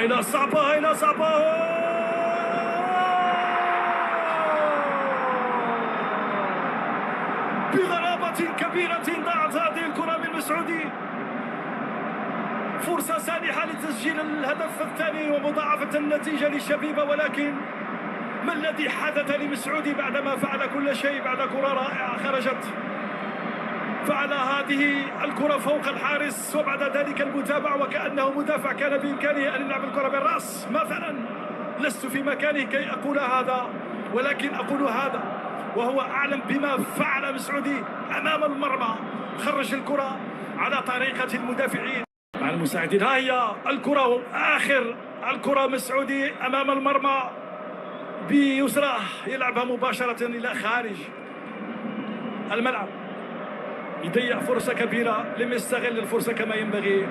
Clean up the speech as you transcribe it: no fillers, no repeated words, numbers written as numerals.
إلى صعبة، إلى صعبة، بغرابة كبيرة ضاعت هذه الكرة من مسعودي. فرصة سانحة لتسجيل الهدف الثاني ومضاعفة النتيجة للشبيبة، ولكن ما الذي حدث لمسعودي بعدما فعل كل شيء؟ بعد كرة رائعة خرجت، فعل هذه الكرة فوق الحارس وبعد ذلك المتابعة وكأنه مدافع كان بإمكانه أن يلعب الكرة بالرأس مثلا. لست في مكانه كي أقول هذا، ولكن أقول هذا وهو أعلم بما فعل مسعودي أمام المرمى. خرج الكرة على طريقة المدافعين مع المساعدين. ها هي الكرة، آخر الكرة مسعودي أمام المرمى بيسراه، يلعبها مباشرة إلى خارج الملعب، يضيع فرصة كبيرة، لم يستغل الفرصة كما ينبغي.